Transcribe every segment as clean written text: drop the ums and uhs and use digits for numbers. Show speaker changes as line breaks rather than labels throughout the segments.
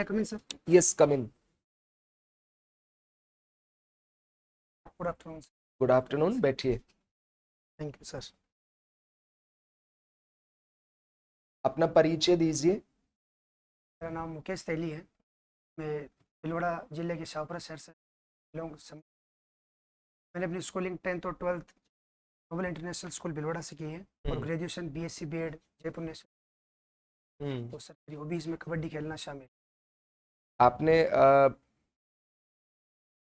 I come in, sir?
Yes, come in.
Good afternoon, sir.
Good afternoon, बैठिए.
Thank you, sir.
अपना परिचय दीजिए.
मेरा नाम मुकेश तेली है. मैं भीलवाड़ा जिले के शाहपुरा शहर से बिलोंग मैंने अपनी स्कूलिंग 10th और 12th global international school Bhilwara से की है और graduation BSc BEd Jaipur national. तो सर मेरी हॉबीज में कबड्डी खेलना शामिल.
आपने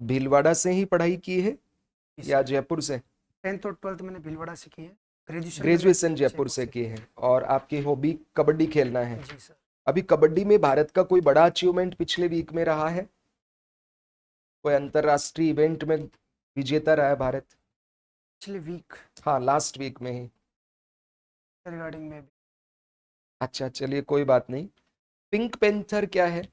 भीलवाड़ा से ही पढ़ाई की है
जी
या
सर.
जयपुर से?
10th और 12th मैंने भीलवाड़ा से की है.
ग्रेजुएशन
मैंने
जयपुर से की है और आपकी हॉबी कबड्डी खेलना है.
जी सर.
अभी कबड्डी में भारत का कोई बड़ा अचीवमेंट पिछले वीक में रहा है? कोई अंतरराष्ट्रीय इवेंट में विजेता रहा है भारत?
पिछले वीक
हाँ, लास्ट वीक में ही.
रिगार्डिंग में
अच्छा, चलिए कोई बात नहीं. पिंक पेंथर क्या है?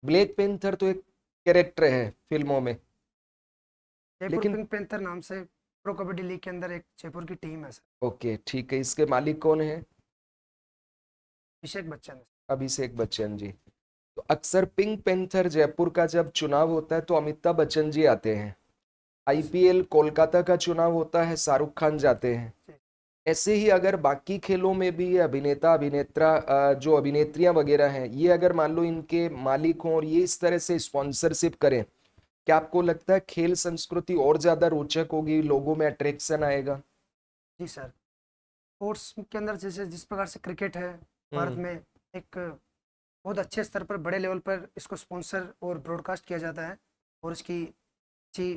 ब्लैक पेंथर तो एक कैरेक्टर है फिल्मों में.
जयपुर
लेकिन
पिंक पैंथर नाम से प्रो कबड्डी लीग के अंदर एक जयपुर की टीम है सर.
ओके, ठीक है. इसके मालिक कौन है?
अभिषेक बच्चन है.
अभिषेक बच्चन जी. तो अक्सर पिंक पेंथर जयपुर का जब चुनाव होता है तो अमिताभ बच्चन जी आते हैं. आईपीएल कोलकाता का चुनाव होता है, शाहरुख खान जाते हैं. ऐसे ही अगर बाकी खेलों में भी ये अभिनेता अभिनेत्रा जो अभिनेत्रियां वगैरह हैं, ये अगर मान लो इनके मालिक हों और ये इस तरह से स्पॉन्सरशिप करें, क्या आपको लगता है खेल संस्कृति और ज्यादा रोचक होगी, लोगों में अट्रैक्शन आएगा?
जी सर. स्पोर्ट्स के अंदर जैसे जिस प्रकार से क्रिकेट है भारत में एक बहुत अच्छे स्तर पर बड़े लेवल पर इसको स्पॉन्सर और ब्रॉडकास्ट किया जाता है और इसकी अच्छी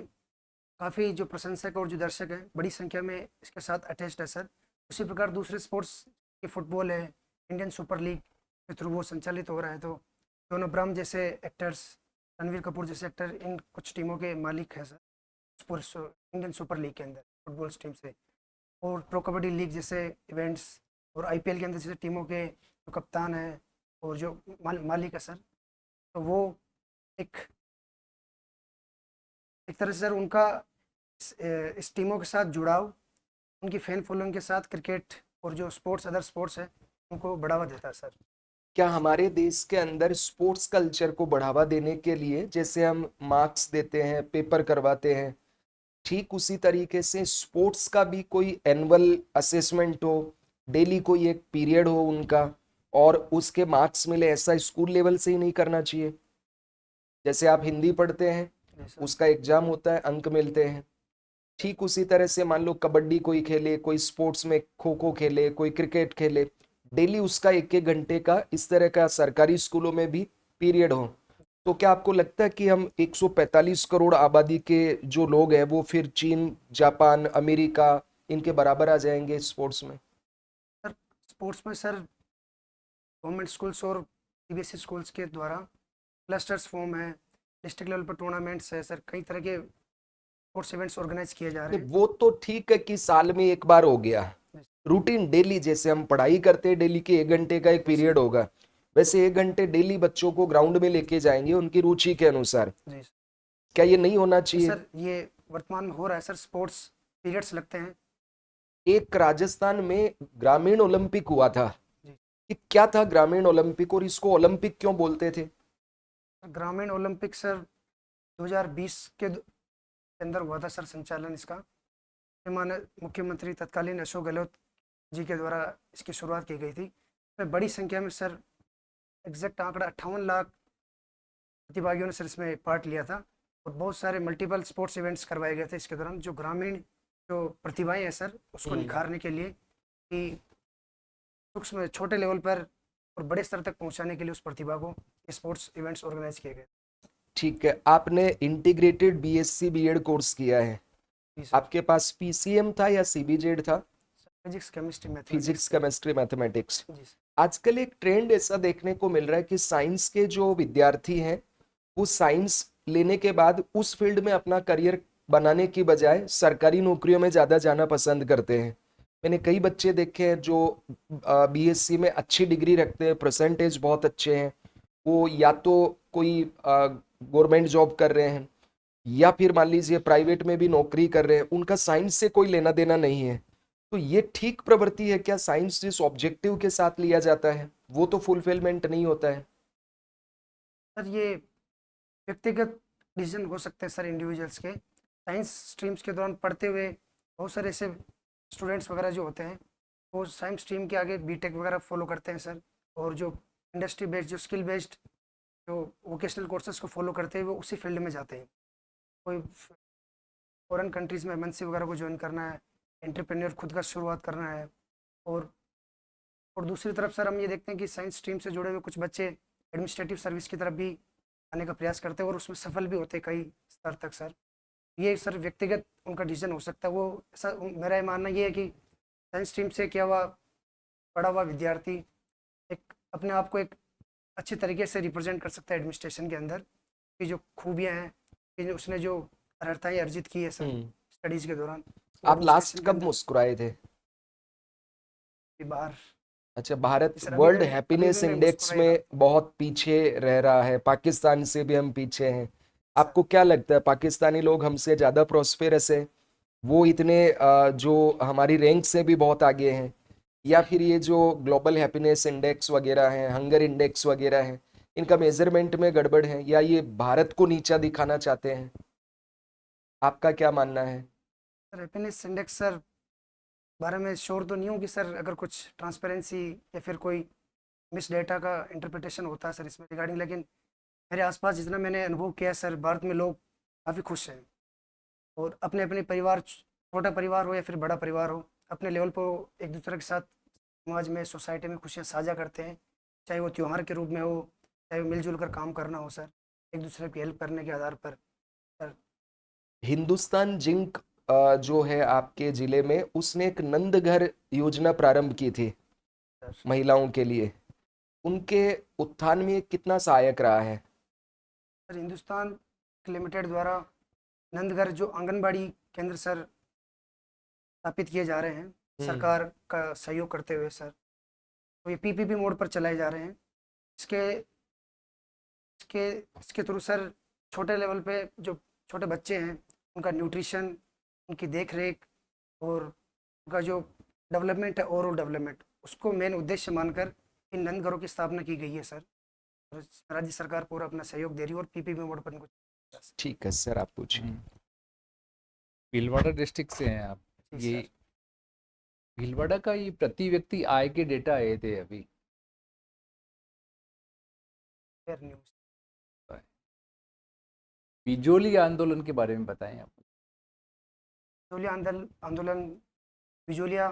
काफ़ी जो प्रशंसक और जो दर्शक हैं बड़ी संख्या में इसके साथ अटैच्ड है सर. उसी प्रकार दूसरे स्पोर्ट्स के फुटबॉल है, इंडियन सुपर लीग के थ्रू वो संचालित हो रहा है. तो दोनों अब्राहम जैसे एक्टर्स, रणवीर कपूर जैसे एक्टर इन कुछ टीमों के मालिक हैं sir sports Indian super league के अंदर फुटबॉल टीम से. और प्रो कबड्डी लीग जैसे इवेंट्स और आईपीएल के अंदर जैसे टीमों के जो कप्तान हैं और जो मालिक है सर, तो वो एक तरह से सर उनका इस टीमों के साथ जुड़ाव, उनकी फैन फॉलोइंग के साथ क्रिकेट और जो स्पोर्ट्स अदर स्पोर्ट्स है उनको बढ़ावा देता है सर.
क्या हमारे देश के अंदर स्पोर्ट्स कल्चर को बढ़ावा देने के लिए जैसे हम मार्क्स देते हैं, पेपर करवाते हैं, ठीक उसी तरीके से स्पोर्ट्स का भी कोई एनुअल असेसमेंट हो, डेली कोई एक पीरियड हो उनका और उसके मार्क्स मिले, ऐसा स्कूल लेवल से ही नहीं करना चाहिए? जैसे आप हिंदी पढ़ते हैं, उसका एग्जाम होता है, अंक मिलते हैं, ठीक उसी तरह से मान लो कबड्डी कोई खेले, कोई स्पोर्ट्स में खो खो खेले, कोई क्रिकेट खेले, डेली उसका 1-1 घंटे का इस तरह का सरकारी स्कूलों में भी पीरियड हो. तो क्या आपको लगता है कि हम 145 करोड़ आबादी के जो लोग हैं वो फिर चीन, जापान, अमेरिका इनके बराबर आ जाएंगे स्पोर्ट्स में?
सर स्पोर्ट्स में सर गवर्नमेंट स्कूल्स और सीबीएसई स्कूल्स के द्वारा क्लस्टर्स फॉर्म है, डिस्ट्रिक्ट लेवल पर टूर्नामेंट्स है सर, कई तरह के स्पोर्ट्स इवेंट्स ऑर्गेनाइज किए जा रहे हैं.
वो तो ठीक है कि साल में एक बार हो गया, रूटीन डेली जैसे हम पढ़ाई करते हैं, डेली के 1 घंटे का एक पीरियड होगा, वैसे 1 घंटे डेली बच्चों को ग्राउंड में लेके जाएंगे उनकी रुचि के अनुसार.
जी
क्या ये नहीं होना चाहिए?
सर, ये वर्तमान में हो रहा है सर. स्पोर्ट्स पीरियड्स लगते हैं.
एक राजस्थान में ग्रामीण ओलंपिक हुआ था, कि क्या था ग्रामीण ओलंपिक और इसको ओलंपिक क्यों बोलते थे?
ग्रामीण ओलंपिक सर 2020 के अंदर हुआ था सर संचालन इसका. माननीय मुख्यमंत्री तत्कालीन अशोक गहलोत जी के द्वारा इसकी शुरुआत की गई थी. इसमें बड़ी संख्या में सर एग्जैक्ट आंकड़ा 58 लाख प्रतिभागियों ने सर इसमें पार्ट लिया था और बहुत सारे मल्टीपल स्पोर्ट्स इवेंट्स करवाए गए थे इसके दौरान, जो ग्रामीण जो प्रतिभाएं हैं सर उसको निखारने के लिए कि सूक्ष्म छोटे लेवल पर और बड़े स्तर तक पहुंचाने के लिए उस प्रतिभा को स्पोर्ट्स इवेंट्स ऑर्गेनाइज किए गए.
ठीक है. आपने इंटीग्रेटेड बीएससी बीएड कोर्स किया है, आपके पास पीसीएम था या सीबीजेड था?
Physics chemistry mathematics.
Physics chemistry mathematics.
जी सर.
आजकल एक ट्रेंड ऐसा देखने को मिल रहा है कि साइंस के जो विद्यार्थी हैं वो साइंस लेने के बाद उस फील्ड में अपना करियर बनाने की बजाय सरकारी नौकरियों में ज्यादा जाना पसंद करते हैं. मैंने कई बच्चे देखे हैं जो बीएससी में अच्छी डिग्री रखते हैं, परसेंटेज बहुत अच्छे हैं, वो या तो कोई गवर्नमेंट जॉब कर रहे हैं या फिर मान लीजिए प्राइवेट में भी नौकरी कर रहे हैं, उनका साइंस से कोई लेना देना नहीं है, तो ये ठीक प्रवृत्ति है क्या? साइंस जिस ऑब्जेक्टिव के साथ लिया जाता है वो तो फुलफिलमेंट नहीं होता है।
सर ये व्यक्तिगत डिसीजन हो सकते हैं सर इंडिविजुअल्स के। साइंस स्ट्रीम्स के दौरान पढ़ते हुए बहुत सारे ऐसे स्टूडेंट्स वगैरह जो होते हैं वो साइंस स्ट्रीम के आगे बीटेक वगैरह फॉलो करते हैं सर। और जो इंडस्ट्री बेस्ड जो स्किल बेस्ड जो वोकेशनल कोर्सेज को फॉलो करते हैं वो उसी फील्ड में जाते हैं। कोई फॉरेन कंट्रीज़ में एमएनसी वगैरह को ज्वाइन करना है, एंटरप्रेन्योर खुद का शुरुआत करना है। और और दूसरी तरफ सर हम ये देखते हैं कि साइंस स्ट्रीम से जुड़े हुए कुछ बच्चे एडमिनिस्ट्रेटिव सर्विस की तरफ भी आने का प्रयास करते हैं और उसमें सफल भी होते हैं कई स्तर तक सर। ये सर व्यक्तिगत उनका डिसीजन हो सकता है। वो ऐसा मेरा ये मानना ये है कि साइंस स्ट्रीम से क्या हुआ पढ़ा हुआ विद्यार्थी एक अपने आप को एक अच्छे तरीके से रिप्रेजेंट कर सकता है एडमिनिस्ट्रेशन के अंदर की जो खूबियाँ हैं कि जो उसने जो अर्हताएँ अर्जित की है सर स्टडीज़ के दौरान वो
आप लास्ट
एडमिनिस्ट्रेशन के
कब
अंदर
मुस्कुराए थे?
भी बाहर।
अच्छा, भारत
सर अभी
वर्ल्ड
भी
हैप्पीनेस
मैं
इंडेक्स
मुस्कुरा ही रहा
में बहुत पीछे रह रहा है, पाकिस्तान से भी हम पीछे हैं।
सर।
आपको क्या लगता है पाकिस्तानी लोग हमसे ज्यादा प्रोस्पेरस है? वो इतने जो हमारी रैंक से भी बहुत आगे हैं, या फिर ये जो ग्लोबल हैप्पीनेस इंडेक्स वगैरह हैं, हंगर इंडेक्स वगैरह हैं, इनका मेजरमेंट में गड़बड़ है, या ये भारत को नीचा दिखाना चाहते हैं? आपका क्या मानना है?
सर हैप्पीनेस इंडेक्स सर बारे में श्योर तो नहीं हूँ कि सर अगर कुछ ट्रांसपेरेंसी या फिर कोई मिस डेटा का इंटरप्रिटेशन होता है सर इसमें रिगार्डिंग। लेकिन मेरे आसपास जितना मैंने अनुभव किया है सर भारत में लोग काफ़ी खुश हैं और अपने अपने परिवार छोटा परिवार हो या फिर बड़ा परिवार हो अपने लेवल पर एक दूसरे के साथ समाज में सोसाइटी में खुशियाँ साझा करते हैं। चाहे वो त्यौहार के रूप में हो चाहे वो मिलजुल कर काम करना हो सर एक दूसरे की हेल्प करने के आधार पर सर।
हिंदुस्तान जिंक जो है आपके जिले में, उसने एक नंद घर योजना प्रारंभ की थी
सर
महिलाओं के लिए। उनके उत्थान में ये कितना सहायक रहा है?
सर हिंदुस्तान लिमिटेड द्वारा नंदगढ़ जो आंगनबाड़ी केंद्र सर स्थापित किए जा रहे हैं सरकार का सहयोग करते हुए सर। तो ये पीपीपी मोड पर चलाए जा रहे हैं। इसके इसके इसके थ्रू सर छोटे लेवल पे जो छोटे बच्चे हैं उनका न्यूट्रिशन उनकी देख रेख और उनका जो डेवलपमेंट है ओवरऑल डेवलपमेंट उसको मेन उद्देश्य मानकर इन नंद घरों की स्थापना की गई है सर। और राज्य सरकार पूरा अपना सहयोग दे रही है और पीपीपी मोड पर इनको।
ठीक है सर, आप पूछिए।
भीलवाड़ा डिस्ट्रिक्ट से हैं आप।
जी
ये
सर।
भीलवाड़ा का ये प्रति व्यक्ति आय के डेटा आए थे अभी।
Fair news.
बिजोली आंदोलन के बारे में बताएं आप।
बिजोलिया आंदोलन बिजोलिया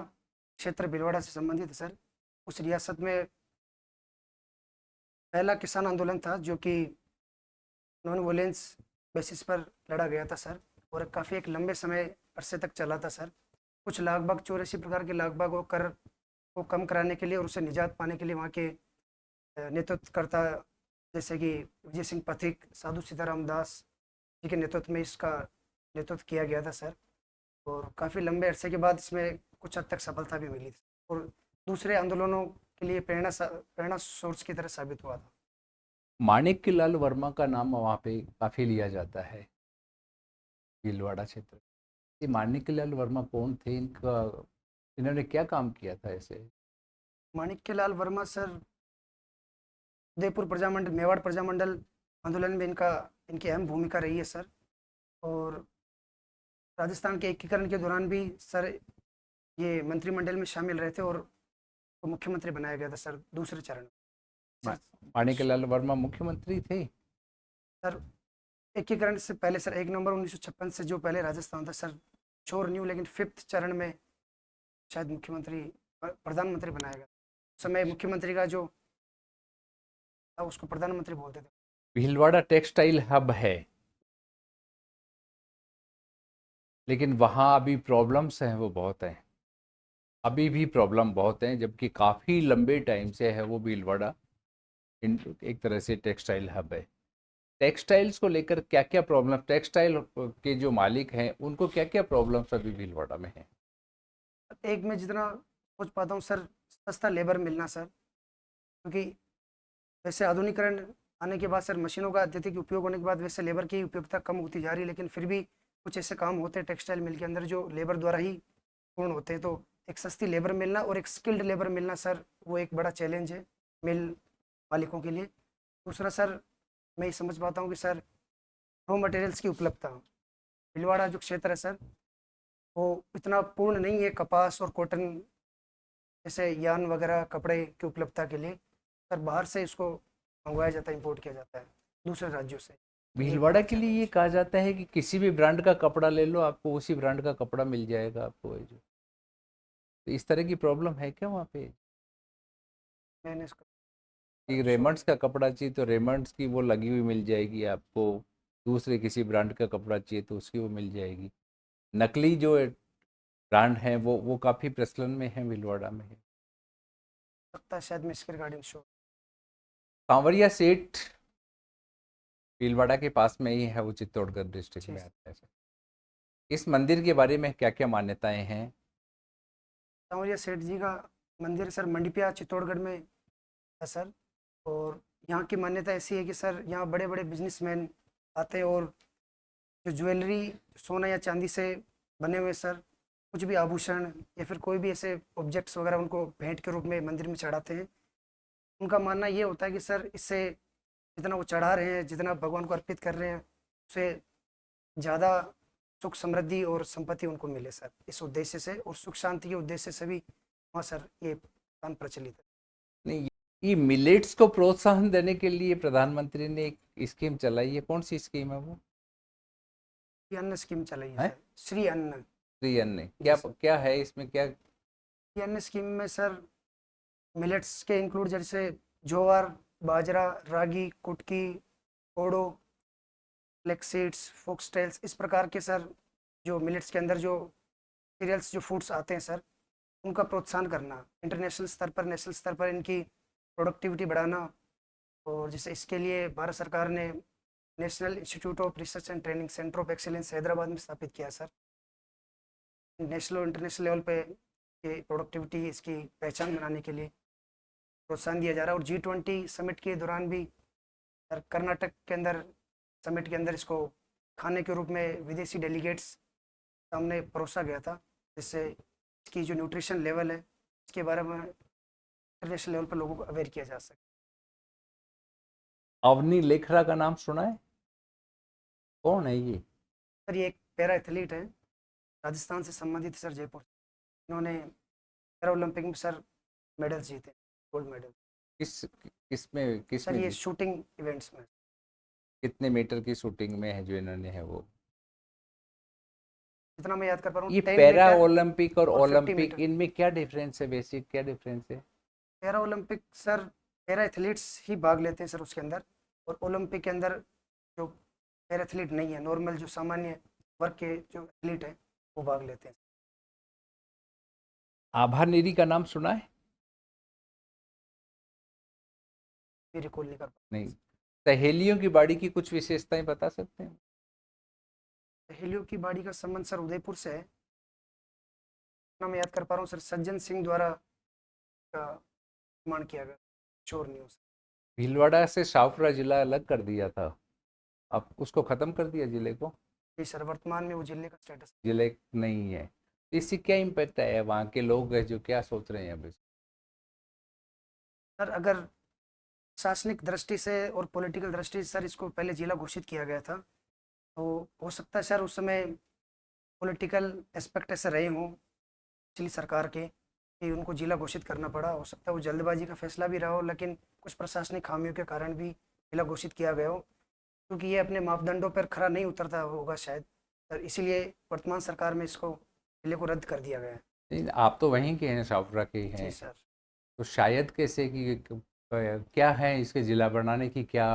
क्षेत्र भीलवाड़ा से संबंधित है सर। उस रियासत में पहला किसान आंदोलन था जो कि नॉन वोलेंस बेसिस पर लड़ा गया था सर। और काफ़ी एक लंबे समय अरसे तक चला था सर। कुछ लागबाग 84 प्रकार के लागबाग को कर को कम कराने के लिए और उसे निजात पाने के लिए वहाँ के नेतृत्वकर्ता जैसे कि विजय सिंह पथिक साधु सीताराम दास जी के नेतृत्व में इसका नेतृत्व किया गया था सर। और काफ़ी लंबे अरसे के बाद इसमें कुछ हद तक सफलता भी मिली थी और दूसरे आंदोलनों के लिए प्रेरणा सोर्स की तरह साबित हुआ था।
माणिक्य लाल वर्मा का नाम वहाँ पे काफ़ी लिया जाता है भीलवाड़ा क्षेत्र। ये माणिक्य लाल वर्मा कौन थे? इन्होंने क्या काम किया था ऐसे?
माणिक्यलाल वर्मा सर उदयपुर प्रजामंडल मेवाड़ प्रजामंडल आंदोलन में इनकी अहम भूमिका रही है सर। और राजस्थान के एकीकरण के दौरान भी सर ये मंत्रिमंडल में शामिल रहे थे और तो मुख्यमंत्री बनाया गया था सर दूसरे चरण में। सर,
माणिक्य लाल वर्मा मुख्यमंत्री थे।
सर एकीकरण से पहले सर 1 नवंबर 1956 से जो पहले राजस्थान था सर श्योर न्यू लेकिन 5th चरण में शायद मुख्यमंत्री प्रधानमंत्री बनाया गया। उस समय मुख्यमंत्री का जो था उसको प्रधानमंत्री बोलते थे।
भीलवाड़ा टेक्सटाइल हब है, लेकिन वहाँ अभी प्रॉब्लम्स हैं, वो बहुत हैं। अभी भी प्रॉब्लम बहुत हैं, जबकि काफ़ी लंबे टाइम से है वो भीलवाड़ा एक तरह से टेक्सटाइल हब है। टेक्सटाइल्स को लेकर क्या क्या प्रॉब्लम, टेक्सटाइल के जो मालिक हैं उनको क्या क्या प्रॉब्लम्स अभी भीलवाड़ा में हैं?
एक मैं जितना सोच पाता हूँ सर सस्ता लेबर मिलना सर। क्योंकि वैसे आधुनिकरण आने के बाद सर मशीनों का अत्यधिक उपयोग होने के बाद वैसे लेबर की उपयोगिता कम होती जा रही है। लेकिन फिर भी कुछ ऐसे काम होते हैं टेक्सटाइल मिल के अंदर जो लेबर द्वारा ही पूर्ण होते हैं। तो एक सस्ती लेबर मिलना और एक स्किल्ड लेबर मिलना सर, वो एक बड़ा चैलेंज है मिल मालिकों के लिए। दूसरा सर, मैं ये समझ पाता हूँ कि सर रॉ मटेरियल्स की उपलब्धता, भीलवाड़ा जो क्षेत्र है सर, वो इतना पूर्ण नहीं है कपास और कॉटन जैसे यान वगैरह कपड़े की उपलब्धता के लिए। सर बाहर से इसको मंगवाया जाता है, इंपोर्ट किया जाता है दूसरे राज्यों से। ये एक
भीलवाड़ा
बड़ा
के लिए ये
चैलेंज।
कहा जाता है कि किसी भी ब्रांड का कपड़ा ले लो, आपको उसी ब्रांड का कपड़ा मिल जाएगा आपको, ये जो तो इस तरह की प्रॉब्लम है क्या वहाँ पे?
मैंने इसको
कि
श्योर
रेमंड्स
नहीं।
का कपड़ा चाहिए तो रेमंड्स की वो लगी हुई मिल जाएगी आपको, दूसरे किसी ब्रांड का कपड़ा चाहिए तो उसकी वो मिल जाएगी। नकली जो ब्रांड है वो काफ़ी प्रचलन में है, भीलवाड़ा में है।
लगता है शायद मैं इसके रिगार्डिंग श्योर।
सांवरिया सेठ भीलवाड़ा के पास में ही है, वो चित्तौड़गढ़ डिस्ट्रिक्ट
जी।
में आता है सर। इस मंदिर के बारे में क्या क्या मान्यताएं हैं?
सांवरिया सेठ जी का मंदिर सर मंडपिया चित्तौड़गढ़ में है सर। और यहाँ की मान्यता ऐसी है कि सर यहाँ बड़े बड़े बिजनेसमैन आते हैं और जो ज्वेलरी सोना या चांदी से बने हुए सर कुछ भी आभूषण या फिर कोई भी ऐसे ऑब्जेक्ट्स वगैरह उनको भेंट के रूप में मंदिर में चढ़ाते हैं। उनका मानना ये होता है कि सर इससे जितना वो चढ़ा रहे हैं, जितना भगवान को अर्पित कर रहे हैं, उससे ज़्यादा सुख समृद्धि और संपत्ति उनको मिले सर, इस उद्देश्य से और सुख शांति के उद्देश्य से भी वहाँ सर ये स्थान प्रचलित है।
नहीं, ये मिलेट्स को प्रोत्साहन देने के लिए प्रधानमंत्री ने एक स्कीम चलाई है, कौन सी स्कीम है वो?
ये अन्न स्कीम चलाई है
है
सर, श्री अन्न।
श्री अन्न
जी
क्या
सर,
क्या है इसमें क्या?
ये अन्न स्कीम में सर मिलेट्स के इंक्लूड जैसे ज्वार, बाजरा, रागी, कुटकी, कोडो, फ्लेक्स सीड्स, फोक्सटेल्स, इस प्रकार के सर जो मिलेट्स के अंदर जो सीरियल्स जो फूड्स आते हैं सर, उनका प्रोत्साहन करना, इंटरनेशनल स्तर पर नेशनल स्तर पर इनकी प्रोडक्टिविटी बढ़ाना। और जैसे इसके लिए भारत सरकार ने national institute of research and training centre of excellence Hyderabad में स्थापित किया सर। नेशनल और इंटरनेशनल लेवल पे ये प्रोडक्टिविटी इसकी पहचान बनाने के लिए प्रोत्साहन दिया जा रहा है। और G20 समिट के दौरान भी सर कर्नाटक के अंदर समिट के अंदर इसको खाने के रूप में विदेशी डेलीगेट्स सामने परोसा गया था, जिससे इसकी जो न्यूट्रिशन लेवल है इसके बारे में इंटरनेशनल लेवल पर लोगों को अवेयर किया जा सके।
अवनी लेखरा का नाम सुना है? कौन है ये?
सर ये एक पैरा एथलीट है, राजस्थान से संबंधित सर, जयपुर से। इन्होंने पैरा ओलंपिक में सर मेडल जीते, गोल्ड मेडल।
किस
सर
में
ये शूटिंग इवेंट्स में।
कितने मीटर की शूटिंग में है जो इन्होंने है वो?
जितना मैं याद कर पा रहा हूँ
ये
10
पैरा
मीटर
ओलंपिक और
और 50
ओलंपिक,
मीटर।
इनमें क्या डिफरेंस है, बेसिक क्या डिफरेंस है?
Para Olympic sir para athletes ही भाग लेते हैं सर उसके अंदर, और ओलंपिक के अंदर जो पैरा एथलीट नहीं है, नॉर्मल जो सामान्य वर्ग के जो एथलीट है वो भाग लेते हैं।
आभा नेरी का नाम सुना है?
ये रिकॉल नहीं कर पा।
नहीं। सहेलियों की बाड़ी की कुछ विशेषताएं बता सकते हैं?
हेलियो की बाड़ी का संबंध सर उदयपुर से है। ना मैं याद कर पा रहा हूँ सर, सज्जन सिंह द्वारा का निर्माण किया गया, चोर न्यूज।
भीलवाड़ा से शाहपुरा जिला अलग कर दिया था, अब उसको खत्म कर दिया जिले को।
जी सर, वर्तमान में वो जिले का स्टेटस।
जिले नहीं है, इससे क्या इम्पैक्ट आया? वहाँ के लोग हैं जो क्या सोच रहे हैं अब
सर अगर प्रशासनिक दृष्टि से और पॉलिटिकल दृष्टि से सर इसको पहले जिला घोषित किया गया था, तो हो सकता है सर उस समय पॉलिटिकल एस्पेक्ट ऐसे रहे हों पिछली सरकार के कि उनको जिला घोषित करना पड़ा। हो सकता है वो जल्दबाजी का फैसला भी रहा हो, लेकिन कुछ प्रशासनिक खामियों के कारण भी जिला घोषित किया गया हो, क्योंकि ये अपने मापदंडों पर खरा नहीं उतरता होगा शायद सर, इसीलिए वर्तमान सरकार में इसको जिले को रद्द कर दिया गया है।
नहीं, आप तो वहीं के हैं, शाहपुरा के ही
जी
हैं,
सर।
तो शायद कैसे कि क्या है इसके जिला बनाने की, क्या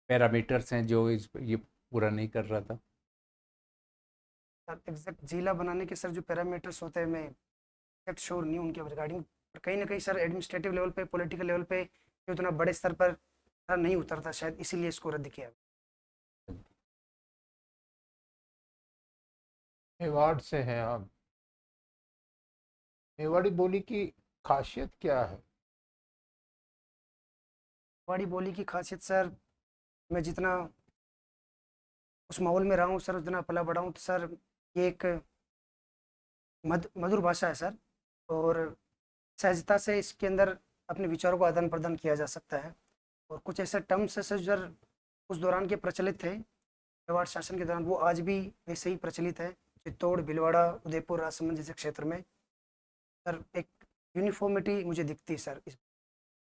पैरामीटर्स हैं जो ये पूरा नहीं कर रहा था?
सर एग्जैक्ट जिला बनाने के सर जो पैरामीटर्स होते हैं, मैं एग्जैक्ट श्योर नहीं हूँ उनके रिगार्डिंग, पर कहीं ना कहीं सर एडमिनिस्ट्रेटिव लेवल पे, पॉलिटिकल लेवल पे ये उतना बड़े स्तर पर खरा नहीं उतरता शायद, इसीलिए इसको रद्द किया।
मेवाड़ से हैं आप। मेवाड़ी बोली की खासियत क्या है?
पहाड़ी बोली की खासियत सर, मैं जितना उस माहौल में रहा हूँ सर, उतना पला बड़ा हूँ, तो सर ये एक मधुर भाषा है सर, और सहजता से इसके अंदर अपने विचारों का आदान प्रदान किया जा सकता है। और कुछ ऐसे टर्म्स है सर जो सर उस दौरान के प्रचलित थे, मेवाड़ शासन के दौरान, वो आज भी वैसे ही प्रचलित है। चित्तौड़, भीलवाड़ा, उदयपुर, राजसमंद जैसे क्षेत्र में सर एक यूनिफॉर्मिटी मुझे दिखती है सर इस।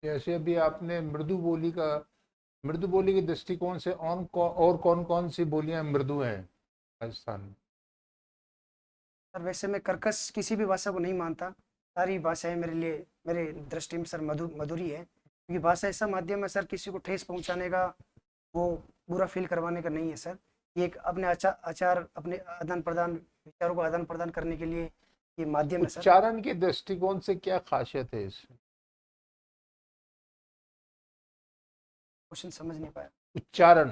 जैसे अभी आपने मृदु बोली के दृष्टिकोण से और कौन कौन सी बोलियां मृदु हैं राजस्थान में?
सर वैसे मैं कर्कश किसी भी भाषा को नहीं मानता, सारी भाषाएं मेरे लिए, मेरे दृष्टि में सर मधुरी है, क्योंकि भाषा ऐसा माध्यम है सर किसी को ठेस पहुंचाने का, वो बुरा फील करवाने का नहीं है सर। ये एक अपने आचार अपने आदान प्रदान, विचारों को आदान प्रदान करने के लिए ये माध्यम है सर।
उच्चारण के दृष्टिकोण से क्या खासियत है इसमें?
क्वेश्चन समझ नहीं पाया।
उच्चारण,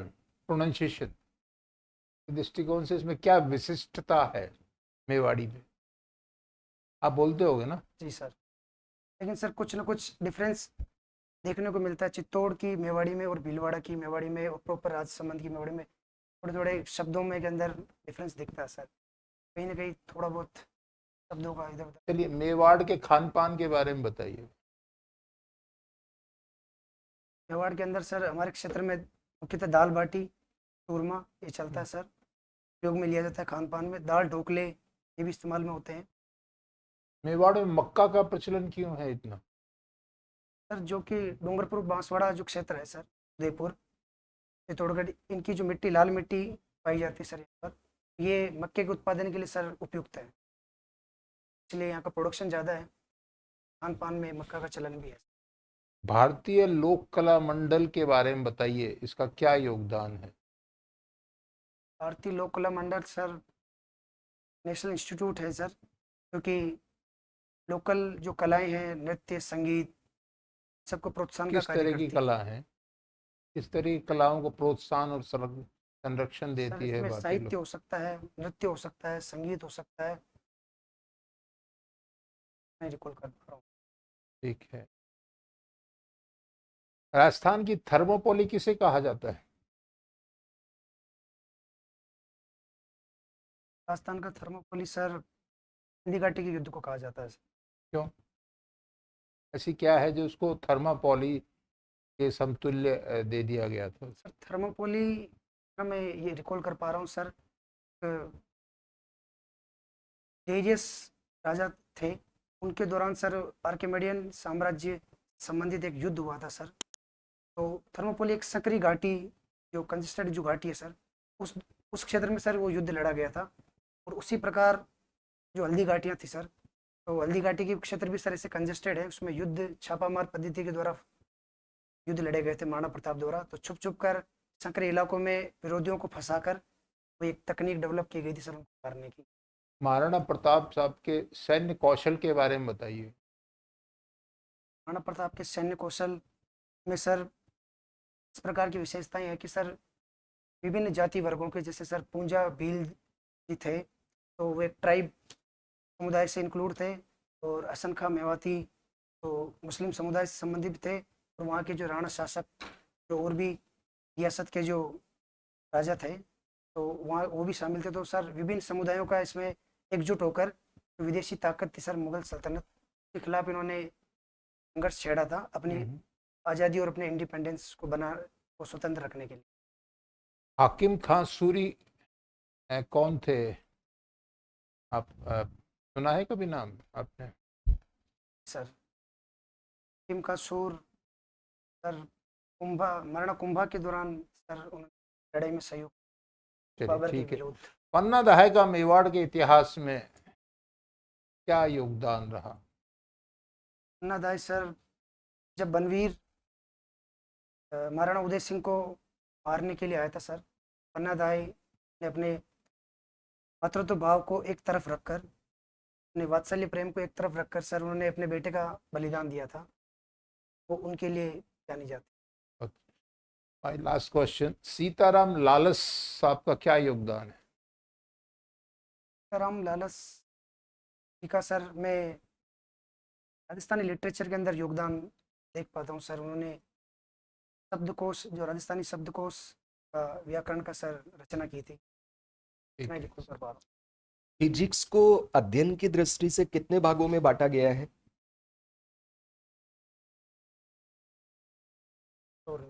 प्रोनाउंसिएशन के दृष्टिकोण से इसमें क्या विशिष्टता है मेवाड़ी में? आप बोलते होगे ना?
जी सर, लेकिन सर कुछ ना कुछ डिफरेंस देखने को मिलता है चित्तौड़ की मेवाड़ी में और भीलवाड़ा की मेवाड़ी में और प्रॉपर राजसमंद की मेवाड़ी में, थोड़े थोड़े शब्दों में के अंदर डिफरेंस दिखता है सर, कहीं ना कहीं थोड़ा बहुत शब्दों का इधर उधर।
चलिए, मेवाड़ के खान पान के बारे में बताइए।
मेवाड़ के अंदर सर हमारे क्षेत्र में मुख्यतः दाल बाटी, चूरमा ये चलता है सर, उपयोग में लिया जाता है खान पान में। दाल ढोकले ये भी इस्तेमाल में होते हैं
मेवाड़ में मक्का का प्रचलन क्यों है इतना?
सर। जो कि डूंगरपुर बांसवाड़ा जो क्षेत्र है सर, उदयपुर, चित्तौड़गढ़, इनकी जो मिट्टी लाल मिट्टी पाई जाती है सर यहाँ पर, ये मक्के के उत्पादन के लिए सर उपयुक्त है, इसलिए यहाँ का प्रोडक्शन ज़्यादा है। खान पान में मक्का का चलन भी है।
भारतीय लोक कला मंडल के बारे में बताइए, इसका क्या योगदान है?
भारतीय लोक कला मंडल सर नेशनल इंस्टीट्यूट है सर, क्योंकि लोकल जो कलाएं हैं, नृत्य, संगीत, सबको प्रोत्साहन का
किस
कार्य
तरह
करती
की
है
कला है? किस तरह की कलाओं को प्रोत्साहन और संरक्षण
सर।
देती है
इसमें
भारतीय
साहित्य
लोक?
हो सकता है, नृत्य हो सकता है, संगीत हो सकता है, मैं रिकॉल कर पा रहा हूँ।
ठीक है। राजस्थान की थर्मोपोली किसे कहा जाता है?
राजस्थान का थर्मोपोली सर हल्दी घाटी के युद्ध को कहा जाता है सर।
क्यों? ऐसी क्या है जो उसको थर्मापोली के समतुल्य दे दिया गया था?
सर थर्मोपोली का मैं ये रिकॉल कर पा रहा हूँ सर, डेरियस राजा थे, उनके दौरान सर आर्किमेडियन साम्राज्य संबंधित एक युद्ध हुआ था सर। तो थर्मोपोली एक संकरी घाटी, जो कंजेस्टेड जो घाटी है सर, उस क्षेत्र में सर वो युद्ध लड़ा गया था। और उसी प्रकार जो हल्दी घाटियाँ थी सर, तो हल्दी घाटी के क्षेत्र भी सर ऐसे कंजेस्टेड है, उसमें युद्ध छापामार पद्धति के द्वारा युद्ध लड़े गए थे महाराणा प्रताप द्वारा। तो छुप छुप कर संकरी इलाकों में विरोधियों को फंसाकर वो एक तकनीक डेवलप की गई थी सर उनको मारने की।
महाराणा प्रताप साहब के सैन्य कौशल के बारे में बताइए।
महाराणा प्रताप के सैन्य कौशल में सर इस प्रकार की विशेषताएं हैं कि सर विभिन्न जाति वर्गों के, जैसे सर पूंजा भील जी थे, तो वो एक ट्राइब समुदाय से इंक्लूड थे, और असंख्य मेवाती तो मुस्लिम समुदाय से संबंधित थे, और वहाँ के जो राणा शासक जो और भी रियासत के जो राजा थे, तो वहाँ वो भी शामिल थे। तो सर विभिन्न समुदायों का इसमें एकजुट होकर जो विदेशी ताकत थी सर मुगल सल्तनत के खिलाफ, इन्होंने संघर्ष छेड़ा था अपनी आज़ादी और अपने इंडिपेंडेंस को को स्वतंत्र रखने के लिए।
हाकिम खान सूरी कौन थे? आप सुना है कभी नाम आपने?
सर हाकिम का सूर सर महाराणा कुंभा के दौरान सर उन्होंने लड़ाई में सहयोग
चलिए,
बाबर के
ठीक है।
विरुद्ध।
पन्ना दहाई का मेवाड़ के इतिहास में क्या योगदान रहा?
पन्ना दाई सर जब बनवीर महाराणा उदय सिंह को मारने के लिए आया था सर, पन्ना दाई ने अपने मातृत्व भाव को एक तरफ रखकर, अपने वात्सल्य प्रेम को एक तरफ रखकर सर उन्होंने अपने बेटे का बलिदान दिया था, वो उनके लिए जानी जाती।
My last question, Sitaram Lalas साहब का क्या योगदान है?
सीताराम लालस जी का सर मैं राजस्थानी लिटरेचर के अंदर योगदान देख पाता हूँ सर। उन्होंने शब्दकोश, जो राजस्थानी शब्दकोश का व्याकरण का सर रचना की थी, मैं लिखूँ सर।
फिजिक्स को अध्ययन की दृष्टि से कितने भागों में बांटा गया है?
और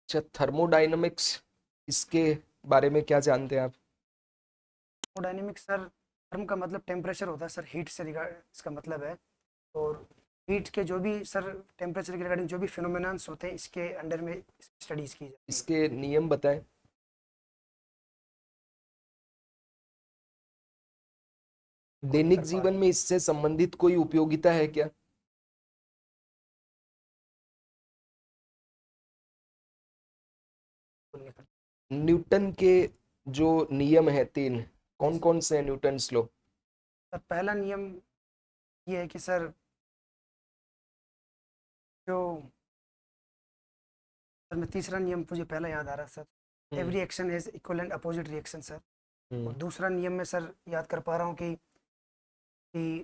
अच्छा, थर्मोडायनामिक्स, इसके बारे में क्या जानते हैं आप?
थर्मोडायनेमिक्स सर, थर्म का मतलब टेम्परेचर होता है सर, हीट से रिगार्ड इसका मतलब है। और हीट के जो भी सर टेम्परेचर के रिगार्डिंग जो भी फिनोमेनन्स होते हैं इसके अंडर में स्टडीज की जाती है।
इसके नियम बताएं। दैनिक जीवन में इससे संबंधित कोई उपयोगिता है क्या? न्यूटन के जो नियम है 3, कौन कौन से हैं न्यूटन्स लॉ?
सर पहला नियम ये है कि सर जो सर मैं तीसरा नियम मुझे पहला याद आ रहा है sir, every action has equal and opposite reaction sir. और दूसरा नियम में सर याद कर पा रहा हूँ कि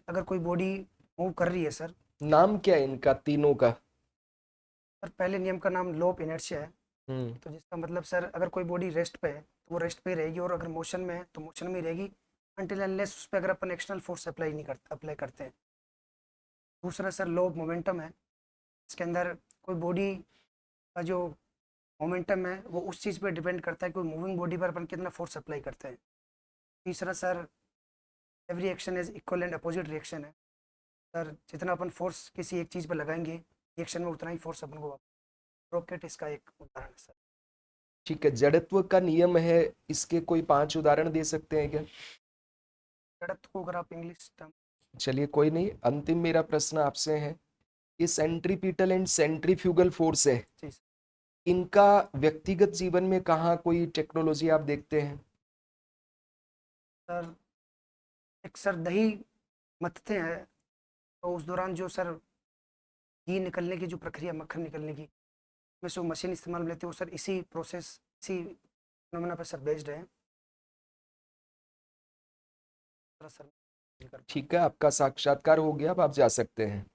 अगर कोई बॉडी मूव कर रही है सर,
नाम क्या है इनका तीनों का?
सर पहले नियम का नाम लॉ ऑफ इनर्शिया है।
हम्म
तो जिसका मतलब सर अगर कोई बॉडी रेस्ट पे है तो वो रेस्ट पे ही रहेगी, और अगर मोशन में है तो मोशन में ही रहेगी अनटिल अनलेस उस पर अगर अपन एक्सटर्नल फोर्स अप्लाई करते हैं। दूसरा सर लॉ ऑफ मोमेंटम है, इसके अंदर कोई बॉडी का जो मोमेंटम है वो उस चीज़ पे डिपेंड करता है कि कोई मूविंग बॉडी पर अपन कितना फोर्स अप्लाई करते हैं। तीसरा sir every action is equal and opposite reaction है। सर जितना अपन फोर्स किसी एक चीज़ पर लगाएंगे रिएक्शन में उतना ही फोर्स अपन को, रॉकेट इसका एक उदाहरण है सर।
ठीक है, जड़त्व का नियम है, इसके कोई 5 उदाहरण दे सकते हैं क्या?
जड़त्व को अगर आप इंग्लिश टर्म,
चलिए कोई नहीं, अंतिम मेरा प्रश्न आपसे है, ये सेंट्रीपिटल एंड सेंट्रीफ्यूगल फोर्स है,
जी सर।
इनका व्यक्तिगत जीवन में कहाँ कोई टेक्नोलॉजी आप देखते हैं?
सर एक सर दही मथते हैं तो उस दौरान जो सर घी निकलने की जो प्रक्रिया, मक्खन निकलने की, में से वो मशीन इस्तेमाल में लेते हैं, वो सर इसी प्रोसेस, इसी फिनोमेना पर सर बेस्ड है सर।
ठीक है, आपका साक्षात्कार हो गया, अब आप जा सकते हैं।